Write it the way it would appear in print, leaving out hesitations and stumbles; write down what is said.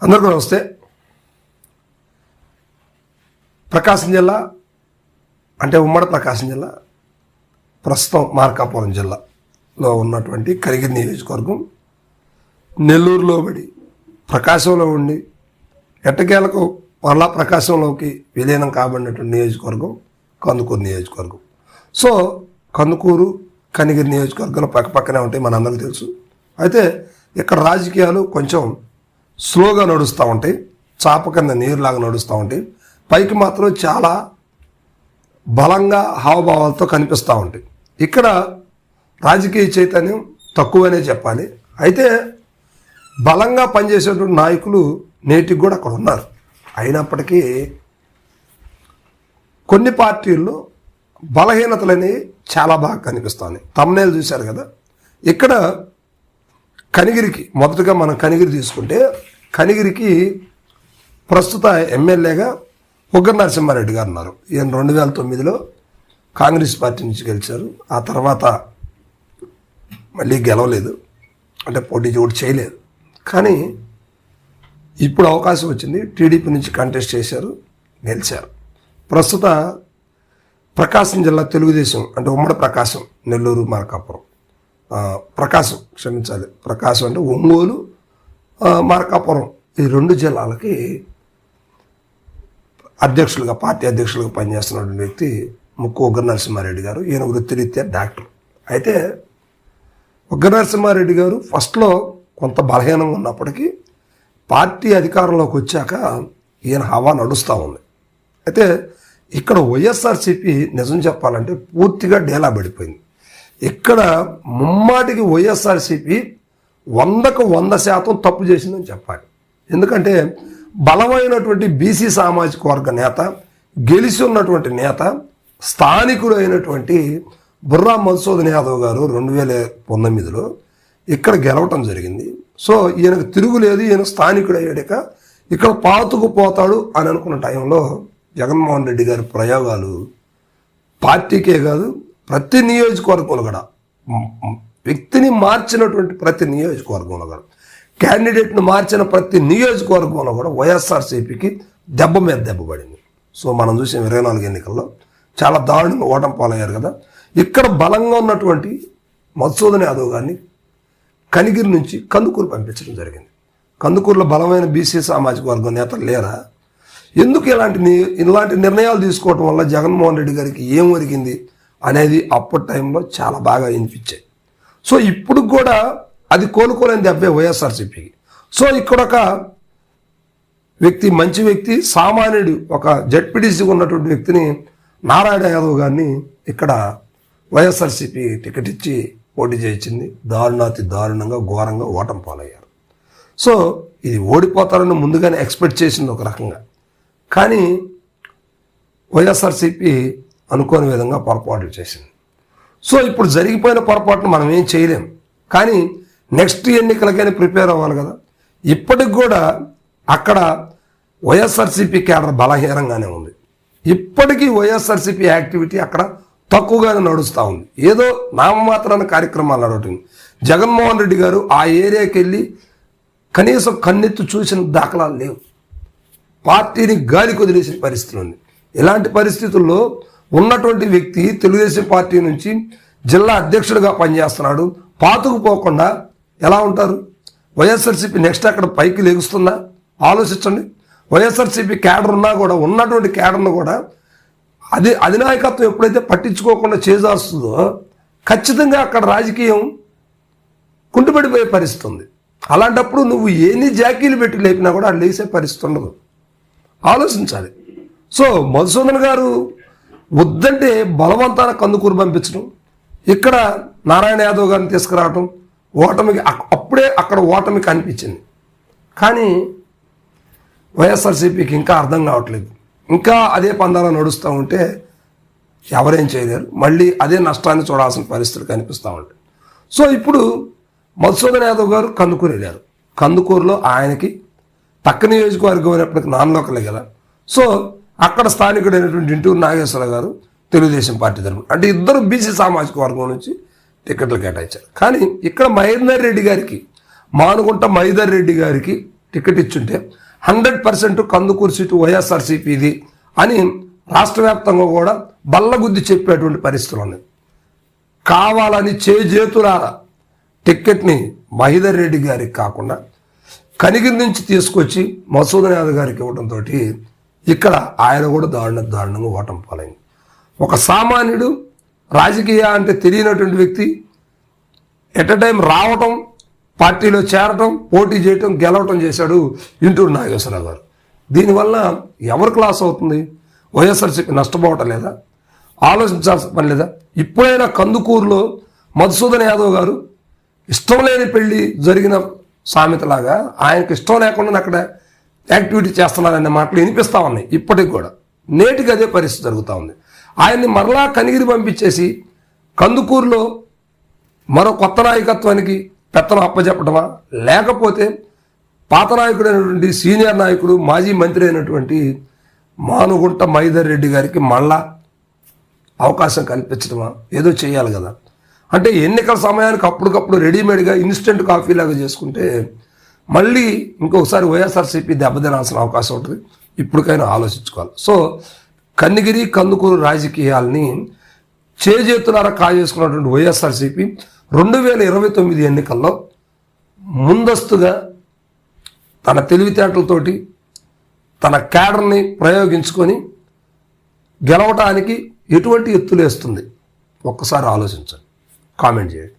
అందరికీ నమస్తే. ప్రకాశం జిల్లా అంటే ఉమ్మడి ప్రకాశం జిల్లా, ప్రస్తుతం మార్కాపురం జిల్లాలో ఉన్నటువంటి కనిగిరి నియోజకవర్గం, నెల్లూరులో పడి ప్రకాశంలో ఉండి ఎట్టకేలకు మరలా ప్రకాశంలోకి విలీనం కాబడినటువంటి నియోజకవర్గం కందుకూరు నియోజకవర్గం. సో కందుకూరు కనిగిరి నియోజకవర్గంలో పక్కపక్కనే ఉంటాయి, మనందరికీ తెలుసు. అయితే ఇక్కడ రాజకీయాలు కొంచెం స్లోగా నడుస్తూ ఉంటాయి, చాప కింద నీరులాగా నడుస్తూ ఉంటాయి. పైకి మాత్రం చాలా బలంగా హావభావాలతో కనిపిస్తూ ఉంటాయి. ఇక్కడ రాజకీయ చైతన్యం తక్కువనే చెప్పాలి. అయితే బలంగా పనిచేసేటువంటి నాయకులు నేటికి కూడా అక్కడ ఉన్నారు. అయినప్పటికీ కొన్ని పార్టీల్లో బలహీనతలు అనేవి చాలా బాగా కనిపిస్తాయి. తమ్నేలు చూశారు కదా. ఇక్కడ కనిగిరికి మొదటగా మనం కనిగిరి తీసుకుంటే, కనిగిరికి ప్రస్తుత ఎమ్మెల్యేగా ఉగ్ర నరసింహారెడ్డి గారు ఉన్నారు. ఈయన 2009లో కాంగ్రెస్ పార్టీ నుంచి గెలిచారు. ఆ తర్వాత మళ్ళీ గెలవలేదు, అంటే పోటీ కూడా చేయలేదు. కానీ ఇప్పుడు అవకాశం వచ్చింది, టీడీపీ నుంచి కంటెస్ట్ చేశారు, గెలిచారు. ప్రస్తుత ప్రకాశం జిల్లా తెలుగుదేశం అంటే ఉమ్మడి ప్రకాశం, నెల్లూరు, మార్కాపురం, ప్రకాశం అంటే ఒంగోలు, మార్కాపురం, ఈ రెండు జిల్లాలకి అధ్యక్షులుగా, పార్టీ అధ్యక్షులుగా పనిచేస్తున్నటువంటి వ్యక్తి ముక్కు ఉగ్ర నరసింహారెడ్డి గారు. ఈయన వృత్తిరీత్యా డాక్టర్. అయితే ఉగ్ర నరసింహారెడ్డి గారు ఫస్ట్లో కొంత బలహీనంగా ఉన్నప్పటికీ పార్టీ అధికారంలోకి వచ్చాక ఈయన హవా నడుస్తూ ఉంది. అయితే ఇక్కడ వైఎస్ఆర్సీపీ నిజం చెప్పాలంటే పూర్తిగా డేలా పడిపోయింది. ఇక్కడ ముమ్మాటికి వైఎస్ఆర్సీపీ 100కు 100% తప్పు చేసిందని చెప్పాలి. ఎందుకంటే బలమైనటువంటి బీసీ సామాజిక వర్గ నేత, గెలిచి ఉన్నటువంటి నేత, స్థానికుడు అయినటువంటి బుర్రా మధుసూదన్ యాదవ్ గారు 2019లో ఇక్కడ గెలవటం జరిగింది. సో ఈయనకు తిరుగులేదు, ఈయన స్థానికుడు అయ్యాక ఇక్కడ పాతుకుపోతాడు అని అనుకున్న టైంలో జగన్మోహన్ రెడ్డి గారి ప్రయోగాలు పార్టీకే కాదు, ప్రతి నియోజకవర్గంలో కూడా, వ్యక్తిని మార్చినటువంటి ప్రతి నియోజకవర్గంలో కూడా, క్యాండిడేట్ను మార్చిన ప్రతి నియోజకవర్గంలో కూడా వైఎస్ఆర్సీపీకి దెబ్బ మీద దెబ్బ పడింది. సో మనం చూసిన 24 ఎన్నికల్లో చాలా దారుణంగా ఓటమి పాలయ్యారు కదా. ఇక్కడ బలంగా ఉన్నటువంటి మధుసూదన్ యాదవ్ గారిని కనిగిరి నుంచి కందుకూరు పంపించడం జరిగింది. కందుకూరులో బలమైన బీసీ సామాజిక వర్గం నేతలు లేరా? ఎందుకు ఇలాంటి నిర్ణయాలు తీసుకోవటం వల్ల జగన్మోహన్ రెడ్డి గారికి ఏం ఒరిగింది అనేది అప్పటి టైంలో చాలా బాగా వినిపించాయి. సో ఇప్పుడు కూడా అది కోలుకోలేని దెబ్బే వైఎస్ఆర్సీపీకి. సో ఇక్కడ ఒక వ్యక్తి, మంచి వ్యక్తి, సామాన్యుడు, ఒక జడ్పీటీసీగా ఉన్నటువంటి వ్యక్తిని, నారాయణ యాదవ్ గారిని ఇక్కడ వైఎస్ఆర్సీపీ టికెట్ ఇచ్చి పోటీ చేయించింది. దారుణాతి దారుణంగా ఘోరంగా ఓటమి పాలయ్యారు. సో ఇది ఓడిపోతారని ముందుగానే ఎక్స్పెక్ట్ చేసింది ఒక రకంగా. కానీ వైఎస్ఆర్సీపీ అనుకోని విధంగా పొరపాట్లు చేసింది. సో ఇప్పుడు జరిగిపోయిన పొరపాటును మనం ఏం చేయలేం. కానీ నెక్స్ట్ ఎన్నికలకైనా ప్రిపేర్ అవ్వాలి కదా. ఇప్పటికి కూడా అక్కడ వైఎస్ఆర్సీపీ కేడర్ బలహీనంగానే ఉంది. ఇప్పటికీ వైఎస్ఆర్సీపీ యాక్టివిటీ అక్కడ తక్కువగానే నడుస్తూ ఉంది. ఏదో నామమాత్రాన కార్యక్రమాలు నడవటం. జగన్మోహన్ రెడ్డి గారు ఆ ఏరియాకి వెళ్ళి కనీసం కన్నెత్తి చూసిన దాఖలాలు లేవు. పార్టీని గాలికి వదిలేసిన పరిస్థితి ఉంది. ఇలాంటి పరిస్థితుల్లో ఉన్నటువంటి వ్యక్తి తెలుగుదేశం పార్టీ నుంచి జిల్లా అధ్యక్షుడిగా పనిచేస్తున్నాడు. పాతుకుపోకుండా ఎలా ఉంటారు? వైఎస్ఆర్సీపీ నెక్స్ట్ అక్కడ పైకి లెగుస్తుందా? ఆలోచించండి. వైఎస్ఆర్సీపీ కేడర్ ఉన్నా కూడా, ఉన్నటువంటి కేడర్ను కూడా అధినాయకత్వం ఎప్పుడైతే పట్టించుకోకుండా చేజాస్తుందో ఖచ్చితంగా అక్కడ రాజకీయం కుంటుపడిపోయే పరిస్థితి ఉంది. అలాంటప్పుడు నువ్వు ఎన్ని జాకీలు పెట్టి లేపినా కూడా అది లేసే పరిస్థితి ఉండదు. ఆలోచించాలి. సో మధుసూదన్ గారు వద్దంటే బలవంతాన కందుకూరు పంపించడం, ఇక్కడ నారాయణ యాదవ్ గారిని తీసుకురావటం, ఓటమికి అప్పుడే అక్కడ ఓటమి కనిపించింది. కానీ వైఎస్ఆర్సీపీకి ఇంకా అర్థం కావట్లేదు. ఇంకా అదే పందాలు నడుస్తూ ఉంటే ఎవరేం చేయలేరు. మళ్ళీ అదే నష్టాన్ని చూడాల్సిన పరిస్థితులు కనిపిస్తూ ఉంటాయి. సో ఇప్పుడు మధుసూదన్ యాదవ్ గారు కందుకూరు వెళ్ళారు. కందుకూరులో ఆయనకి పక్క నియోజకవర్గం అయినప్పటికీ నాన్ లోకలే కదా. సో అక్కడ స్థానికుడైనటువంటి ఇంటూరు నాగేశ్వరరావు గారు తెలుగుదేశం పార్టీ తరఫున, అంటే ఇద్దరు బీసీ సామాజిక వర్గం నుంచి టికెట్లు కేటాయించారు. కానీ ఇక్కడ మహేందర్ రెడ్డి గారికి, మానుగుంట మహేందర్ రెడ్డి గారికి టికెట్ ఇచ్చుంటే 100% కందుకూరు సీటు వైఎస్ఆర్సీపీది అని రాష్ట్ర వ్యాప్తంగా కూడా బల్లగుద్ది చెప్పేటువంటి పరిస్థితులు ఉన్నాయి. కావాలని చేతులారా టిక్కెట్ని మహిదర్ రెడ్డి గారికి కాకుండా కనిగిరి నుంచి తీసుకొచ్చి మసూదన్ యాదవ్ గారికి ఇవ్వడంతో ఇక్కడ ఆయన కూడా దారుణంగా ఓటమి పాలైంది. ఒక సామాన్యుడు రాజకీయ అంటే తెలియనటువంటి వ్యక్తి ఎట్ ఎ టైం రావటం, పార్టీలో చేరటం, పోటీ చేయటం, గెలవటం చేశాడు ఇంటూరు నాగేశ్వరరావు గారు. దీనివల్ల ఎవరికి లాస్ అవుతుంది? వైఎస్ఆర్సీపీ నష్టపోవటం లేదా? ఆలోచించాల్సిన పని లేదా? ఇప్పుడైనా కందుకూరులో మధుసూదన్ యాదవ్ గారు ఇష్టం లేని పెళ్లి జరిగిన సామెతలాగా ఆయనకు ఇష్టం లేకుండా అక్కడ యాక్టివిటీ చేస్తున్నారనే మాటలు వినిపిస్తూ ఉన్నాయి. ఇప్పటికి కూడా నేటికి అదే పరిస్థితి జరుగుతూ ఉంది. ఆయన్ని మరలా కనిగిరి పంపించేసి కందుకూరులో మరో కొత్త నాయకత్వానికి పెత్తనం అప్పచెప్పటమా, లేకపోతే పాత నాయకుడైనటువంటి సీనియర్ నాయకుడు మాజీ మంత్రి అయినటువంటి మానుగుంట మహిదర్ రెడ్డి గారికి మళ్ళా అవకాశం కల్పించడమా, ఏదో చేయాలి కదా. అంటే ఎన్నికల సమయానికి అప్పటికప్పుడు రెడీమేడ్గా ఇన్స్టెంట్ కాఫీ లాగా చేసుకుంటే మళ్ళీ ఇంకొకసారి వైఎస్ఆర్సీపీ దెబ్బతినాల్సిన అవకాశం ఉంటుంది. ఇప్పటికైనా ఆలోచించుకోవాలి. సో కనిగిరి కందుకూరు రాజకీయాల్ని చేతులారా కాజేసుకున్నటువంటి వైఎస్ఆర్సీపీ 2029 ఎన్నికల్లో ముందస్తుగా తన తెలివితేటలతోటి తన క్యాడర్ని ప్రయోగించుకొని గెలవటానికి ఎటువంటి ఎత్తులేస్తుంది ఒక్కసారి ఆలోచించండి. కామెంట్ చేయండి.